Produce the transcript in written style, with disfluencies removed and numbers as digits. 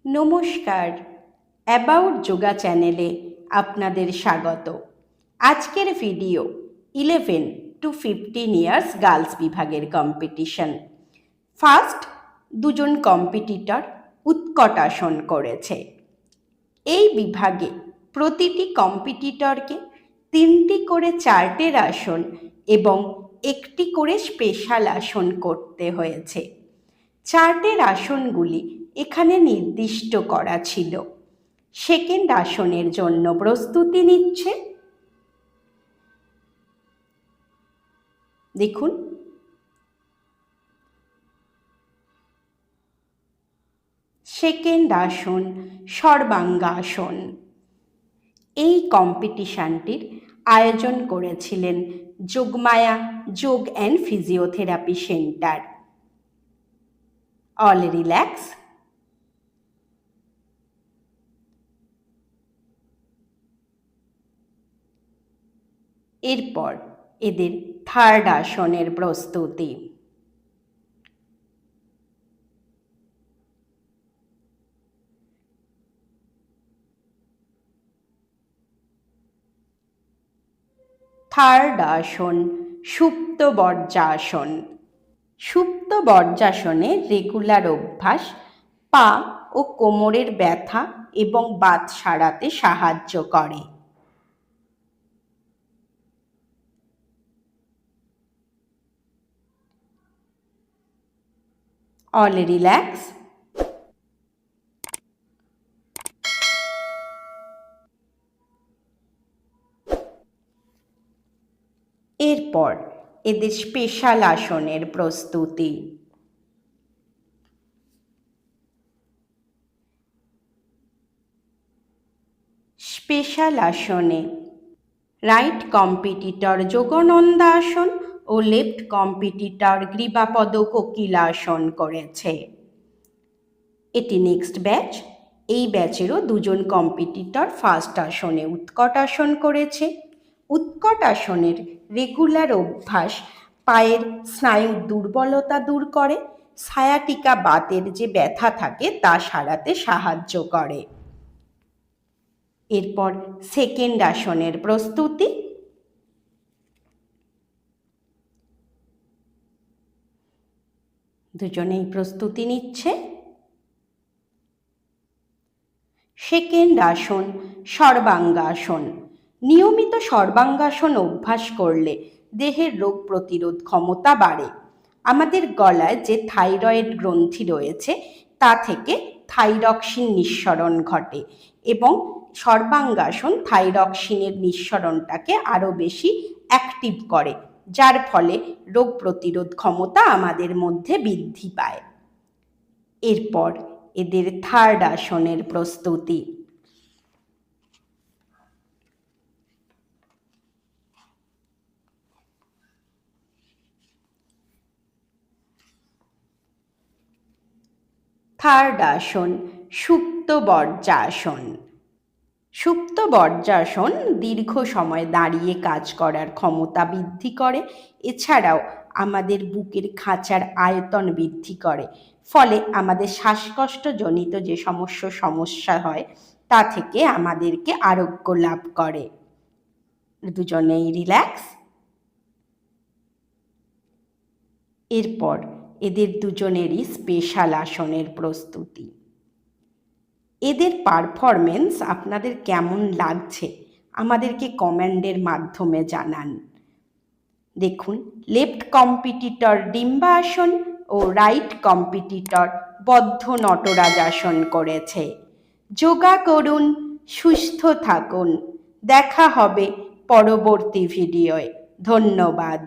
নমস্কার, অ্যাবাউট যোগা চ্যানেলে আপনাদের স্বাগত। আজকের ভিডিও 11 to 15 ইয়ার্স গার্লস বিভাগের কম্পিটিশন। ফার্স্ট দুজন কম্পিটিটর উৎকট আসন করেছে। এই বিভাগে প্রতিটি কম্পিটিটরকে 3টি করে চার্টের আসন এবং একটি করে স্পেশাল আসন করতে হয়েছে। চার্টের আসনগুলি এখানে নির্দিষ্ট করা ছিল। সেকেন্ড আসনের জন্য প্রস্তুতি নিচ্ছে। দেখুন, সেকেন্ড আসন সর্বাঙ্গাসন। এই কম্পিটিশনটির আয়োজন করেছিলেন যোগমায়া যোগ and physiotherapy centre. All relax. এরপর এদের থার্ড আসনের প্রস্তুতি। থার্ড আসন সুপ্ত বজ্রাসন। সুপ্ত বজ্রাসনে রেগুলার অভ্যাস পা ও কোমরের ব্যথা এবং বাত সারাতে সাহায্য করে। All relax. এরপর এদের স্পেশাল আসনের প্রস্তুতি। স্পেশাল আসনে রাইট কম্পিটিটর যোগনন্দা আসন ও লেফট কম্পিটিটর গ্রীবাপদ কোকিলাসন করেছে। এটি নেক্সট ব্যাচ। এই ব্যাচেরও দুজন কম্পিটিটর ফার্স্ট আসনে উৎকট আসন করেছে। উৎকট আসনের রেগুলার অভ্যাস পায়ের স্নায়ুর দুর্বলতা দূর করে, সায়াটিকা বাতের যে ব্যথা থাকে তা সারাতে সাহায্য করে। এরপর সেকেন্ড আসনের প্রস্তুতি। দুজনেই প্রস্তুতি নিচ্ছে। সেকেন্ড আসন সর্বাঙ্গাসন। নিয়মিত সর্বাঙ্গাসন অভ্যাস করলে দেহের রোগ প্রতিরোধ ক্ষমতা বাড়ে। আমাদের গলায় যে থাইরয়েড গ্রন্থি রয়েছে তা থেকে থাইরক্সিন নিঃসরণ ঘটে এবং সর্বাঙ্গাসন থাইরক্সিনের নিঃসরণটাকে আরও বেশি অ্যাক্টিভ করে, যার ফলে রোগ প্রতিরোধ ক্ষমতা আমাদের মধ্যে বৃদ্ধি পায়। এরপর এদের থার্ড আসনের প্রস্তুতি। থার্ড আসন সুপ্ত বজ্রাসন। সুপ্ত বজ্রাসন দীর্ঘ সময় দাঁড়িয়ে কাজ করার ক্ষমতা বৃদ্ধি করে। এছাড়াও আমাদের বুকের খাঁচার আয়তন বৃদ্ধি করে, ফলে আমাদের শ্বাসকষ্টজনিত যে সমস্যা হয় তা থেকে আমাদেরকে আরোগ্য লাভ করে। দুজনেই রিল্যাক্স। এরপর এদের দুজনেরই স্পেশাল আসনের প্রস্তুতি। এদের পারফরমেন্স আপনাদের কেমন লাগছে আমাদেরকে কমেন্টের মাধ্যমে জানান। দেখুন, লেফট কম্পিটিটর ডিম্বা আসন ও রাইট কম্পিটিটর বদ্ধ নটরাজ আসন করেছে। যোগা করুন, সুস্থ থাকুন। দেখা হবে পরবর্তী ভিডিওয়। ধন্যবাদ।